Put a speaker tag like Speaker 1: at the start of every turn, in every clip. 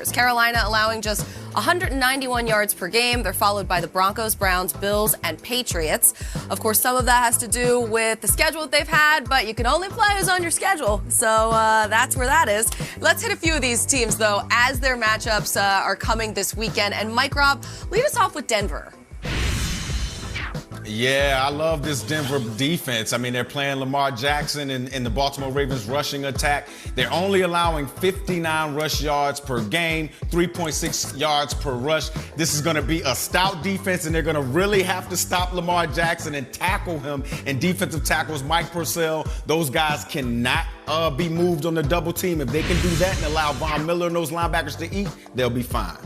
Speaker 1: Panthers. Carolina allowing just 191 yards per game. They're followed by the Broncos, Browns, Bills, and Patriots. Of course, some of that has to do with the schedule that they've had, but you can only play who's on your schedule. So that's where that is. Let's hit a few of these teams, though, as their matchups are coming this weekend. And Mike Robb, lead us off with Denver.
Speaker 2: Yeah, I love this Denver defense. I mean, they're playing Lamar Jackson in the Baltimore Ravens rushing attack. They're only allowing 59 rush yards per game, 3.6 yards per rush. This is going to be a stout defense, and they're going to really have to stop Lamar Jackson and tackle him. And defensive tackles, Mike Purcell, those guys cannot be moved on the double team. If they can do that and allow Von Miller and those linebackers to eat, they'll be fine.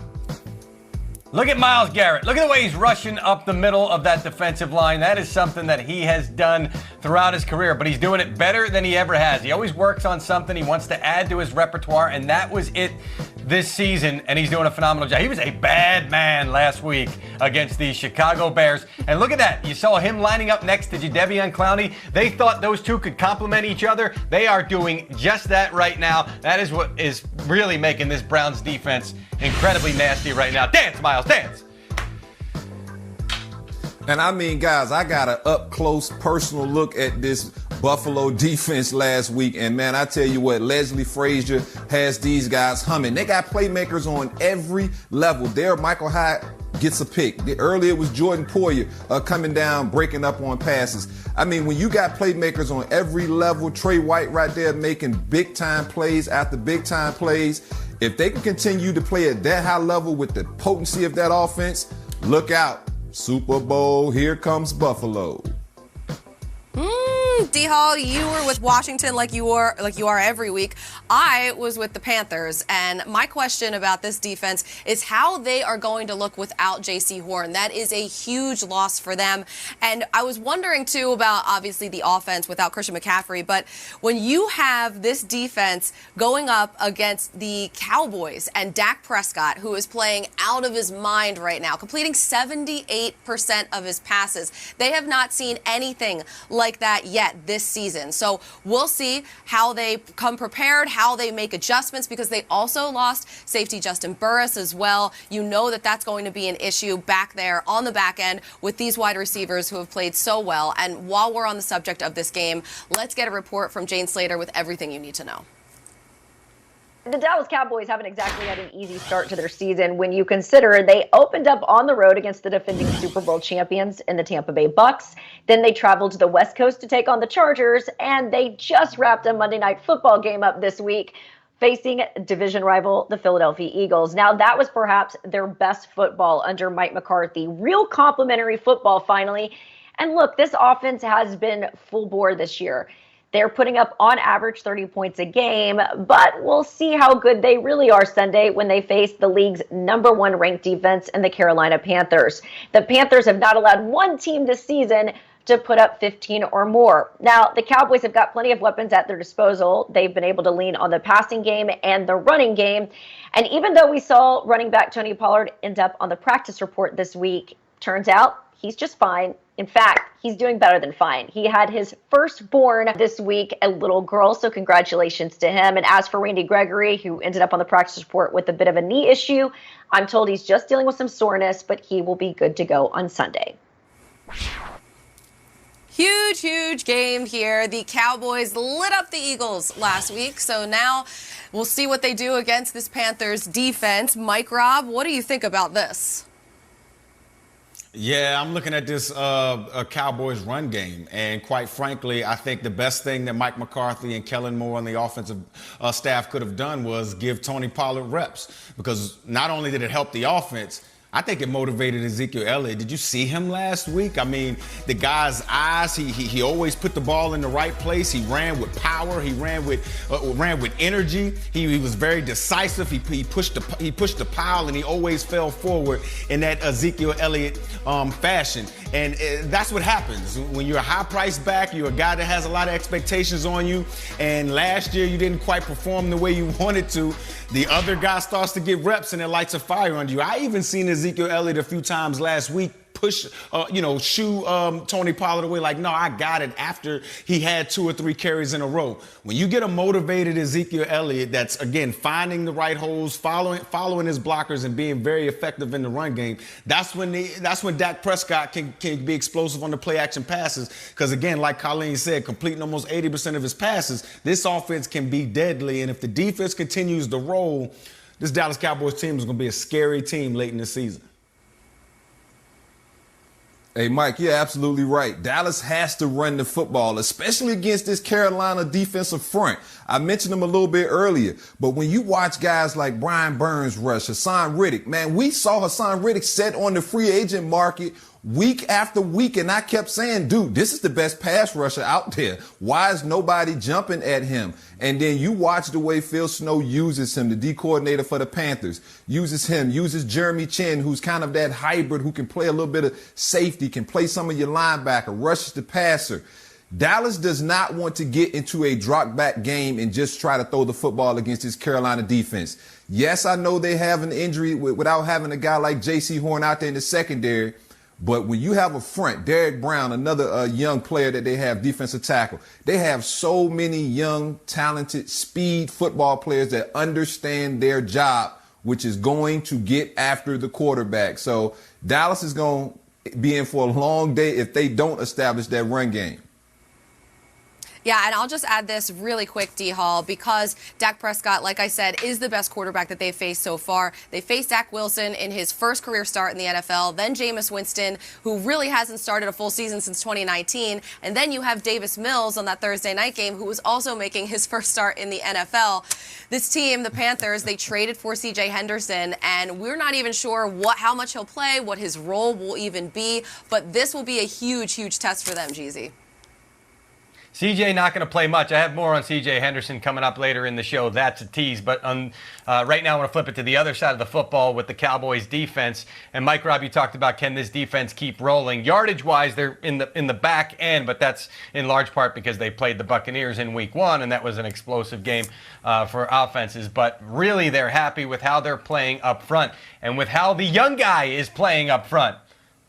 Speaker 3: Look at Myles Garrett. Look at the way he's rushing up the middle of that defensive line. That is something that he has done throughout his career, but he's doing it better than he ever has. He always works on something. He wants to add to his repertoire, and that was it this season, and he's doing a phenomenal job. He was a bad man last week against the Chicago Bears. And look at that. You saw him lining up next to Jadeveon Clowney. They thought those two could complement each other. They are doing just that right now. That is what is really making this Browns defense incredibly nasty right now. Dance, Myles, dance.
Speaker 4: And I mean, guys, I got an up-close personal look at this Buffalo defense last week. And, man, I tell you what, Leslie Frazier has these guys humming. They got playmakers on every level. There, Michael Hyde gets a pick. Earlier, it was Jordan Poyer coming down, breaking up on passes. I mean, when you got playmakers on every level, Trey White right there making big-time plays after big-time plays, if they can continue to play at that high level with the potency of that offense, look out. Super Bowl, here comes Buffalo.
Speaker 1: D-Hall, you were with Washington like you are every week. I was with the Panthers, and my question about this defense is how they are going to look without J.C. Horn. That is a huge loss for them. And I was wondering, too, about, obviously, the offense without Christian McCaffrey. But when you have this defense going up against the Cowboys and Dak Prescott, who is playing out of his mind right now, completing 78% of his passes, they have not seen anything like that yet this season. So we'll see how they come prepared, how they make adjustments, because they also lost safety Justin Burris as well. You know that that's going to be an issue back there on the back end with these wide receivers who have played so well. And while we're on the subject of this game, let's get a report from Jane Slater with everything you need to know.
Speaker 5: The Dallas Cowboys haven't exactly had an easy start to their season when you consider they opened up on the road against the defending Super Bowl champions in the Tampa Bay Bucks. Then they traveled to the West Coast to take on the Chargers, and they just wrapped a Monday Night Football game up this week facing division rival, the Philadelphia Eagles. Now, that was perhaps their best football under Mike McCarthy. Real complimentary football, finally. And look, this offense has been full bore this year. They're putting up, on average, 30 points a game, but we'll see how good they really are Sunday when they face the league's #1 ranked defense in the Carolina Panthers. The Panthers have not allowed one team this season to put up 15 or more. Now, the Cowboys have got plenty of weapons at their disposal. They've been able to lean on the passing game and the running game. And even though we saw running back Tony Pollard end up on the practice report this week, turns out he's just fine. In fact, he's doing better than fine. He had his firstborn this week, a little girl, so congratulations to him. And as for Randy Gregory, who ended up on the practice report with a bit of a knee issue, I'm told he's just dealing with some soreness, but he will be good to go on Sunday.
Speaker 1: Huge game here. The Cowboys lit up the Eagles last week, so now we'll see what they do against this Panthers defense. Mike Robb, what do you think about this?
Speaker 2: Yeah, I'm looking at this Cowboys run game, and quite frankly, I think the best thing that Mike McCarthy and Kellen Moore and the offensive staff could have done was give Tony Pollard reps, because not only did it help the offense, I think it motivated Ezekiel Elliot. Did you see him last week? I mean, the guy's eyes, he always put the ball in the right place. He ran with power. He ran with energy. He was very decisive. He pushed the pile, and he always fell forward in that Ezekiel Elliott fashion. And that's what happens. When you're a high-priced back, you're a guy that has a lot of expectations on you, and last year you didn't quite perform the way you wanted to, the other guy starts to get reps and it lights a fire under you. I even seen Ezekiel Elliott a few times last week shoo Tony Pollard away. Like, no, I got it after he had 2 or 3 carries in a row. When you get a motivated Ezekiel Elliot that's, again, finding the right holes, following his blockers and being very effective in the run game, that's when Dak Prescott can be explosive on the play action passes. Because, again, like Colleen said, completing almost 80% of his passes, this offense can be deadly. And if the defense continues to roll, this Dallas Cowboys team is going to be a scary team late in the season.
Speaker 4: Hey, Mike, you're absolutely right. Dallas has to run the football, especially against this Carolina defensive front. I mentioned them a little bit earlier, but when you watch guys like Brian Burns rush, Hassan Reddick, man, we saw Hassan Reddick set on the free agent market week after week, and I kept saying, dude, this is the best pass rusher out there. Why is nobody jumping at him? And then you watch the way Phil Snow uses him, the D coordinator for the Panthers, uses Jeremy Chin, who's kind of that hybrid who can play a little bit of safety, can play some of your linebacker, rushes the passer. Dallas does not want to get into a drop back game and just try to throw the football against this Carolina defense. Yes, I know they have an injury without having a guy like J.C. Horn out there in the secondary. But when you have a front, Derek Brown, another young player that they have, defensive tackle, they have so many young, talented, speed football players that understand their job, which is going to get after the quarterback. So Dallas is going to be in for a long day if they don't establish that run game.
Speaker 1: Yeah, and I'll just add this really quick, D-Hall, because Dak Prescott, like I said, is the best quarterback that they've faced so far. They faced Zach Wilson in his first career start in the NFL, then Jameis Winston, who really hasn't started a full season since 2019, and then you have Davis Mills on that Thursday night game, who was also making his first start in the NFL. This team, the Panthers, they traded for C.J. Henderson, and we're not even sure how much he'll play, what his role will even be, but this will be a huge, huge test for them, Jeezy.
Speaker 3: CJ not going to play much. I have more on CJ Henderson coming up later in the show. That's a tease. But right now I want to flip it to the other side of the football with the Cowboys defense. And Mike Robb, you talked about, can this defense keep rolling? Yardage-wise, they're in the back end, but that's in large part because they played the Buccaneers in Week 1, and that was an explosive game for offenses. But really, they're happy with how they're playing up front and with how the young guy is playing up front.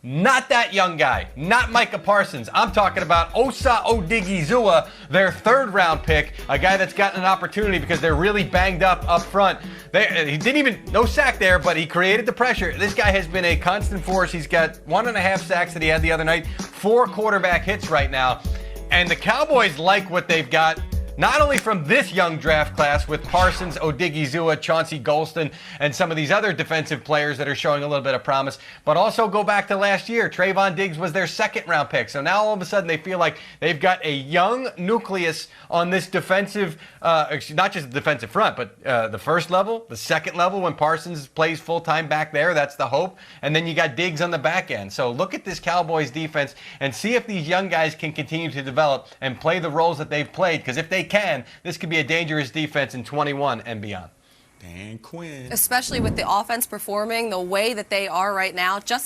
Speaker 3: Not that young guy, not Micah Parsons. I'm talking about Osa Odigizua, their 3rd-round pick, a guy that's gotten an opportunity because they're really banged up front. He didn't even, no sack there, but he created the pressure. This guy has been a constant force. He's got 1.5 sacks that he had the other night, 4 quarterback hits right now. And the Cowboys like what they've got, not only from this young draft class with Parsons, Odigizua, Chauncey Golston, and some of these other defensive players that are showing a little bit of promise, but also go back to last year. Trayvon Diggs was their 2nd-round pick. So now all of a sudden they feel like they've got a young nucleus on this defensive, not just the defensive front, but the first level, the second level when Parsons plays full-time back there. That's the hope. And then you got Diggs on the back end. So look at this Cowboys defense and see if these young guys can continue to develop and play the roles that they've played. Because if they can, this could be a dangerous defense in 21 and beyond.
Speaker 2: Dan Quinn.
Speaker 1: Especially with the offense performing the way that they are right now, just